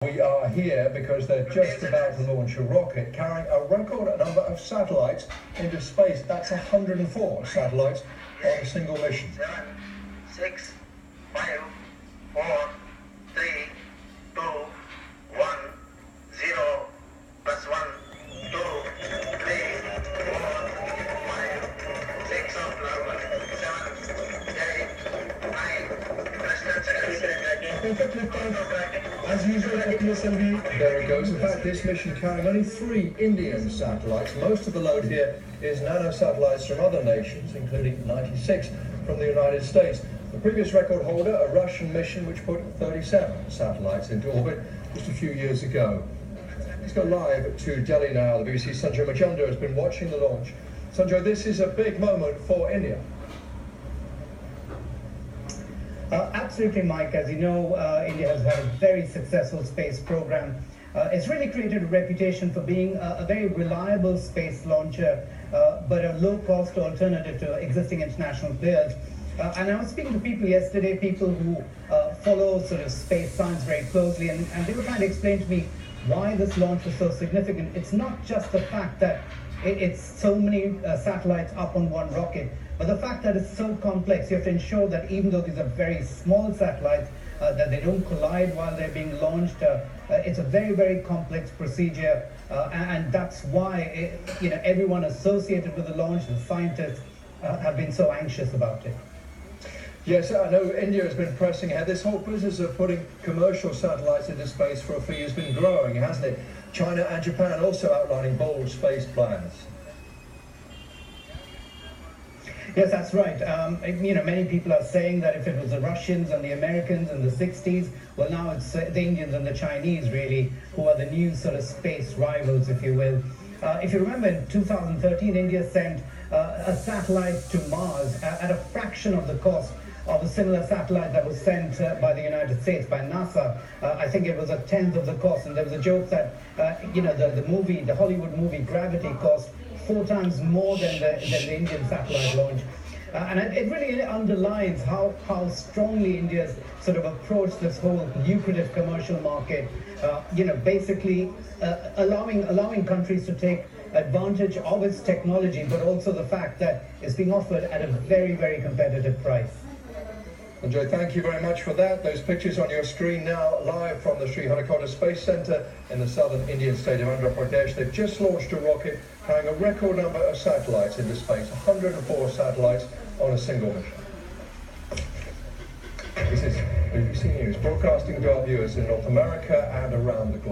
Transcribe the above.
We are here because they're just about to launch a rocket carrying a record number of satellites into space. That's 104 satellites on a single mission. 7, 6, 5, 4, 3, 2, 1, 0, plus 1, 2, 3, 4, 5, 6, 7, 8, 9. As usual, PSMV, there it goes. In fact, this mission carrying only 3 Indian satellites. Most of the load here is nanosatellites from other nations, including 96 from the United States. The previous record holder, a Russian mission which put 37 satellites into orbit just a few years ago. Let's go live to Delhi now. The BBC's Sanjay Majumdar has been watching the launch. Sanjay, this is a big moment for India. Absolutely, Mike. As you know, India has had a very successful space program. It's really created a reputation for being a very reliable space launcher, but a low-cost alternative to existing international players. And I was speaking to people yesterday, people who follow sort of space science very closely, and they were trying to explain to me why this launch was so significant. It's not just the fact that it's so many satellites up on one rocket, but the fact that it's so complex. You have to ensure that even though these are very small satellites, that they don't collide while they're being launched. It's a very, very complex procedure, and that's why everyone associated with the launch, the scientists, have been so anxious about it. Yes, I know India has been pressing ahead. This whole business of putting commercial satellites into space for a fee has been growing, hasn't it? China and Japan also outlining bold space plans. Yes, that's right. Many people are saying that if it was the Russians and the Americans in the 60s, well, now it's the Indians and the Chinese, really, who are the new sort of space rivals, if you will. If you remember, in 2013, India sent a satellite to Mars at a fraction of the cost of a similar satellite that was sent by the United States, by NASA. I think it was a tenth of the cost, and there was a joke that, the Hollywood movie Gravity cost 4 times more than the Indian satellite launch. And it really underlines how strongly India's sort of approached this whole lucrative commercial market, basically allowing countries to take advantage of its technology, but also the fact that it's being offered at a very, very competitive price. Sanjay, thank you very much for that. Those pictures on your screen now, live from the Sriharikota Space Centre in the southern Indian state of Andhra Pradesh. They've just launched a rocket carrying a record number of satellites into space, 104 satellites on a single mission. This is BBC News, broadcasting to our viewers in North America and around the globe.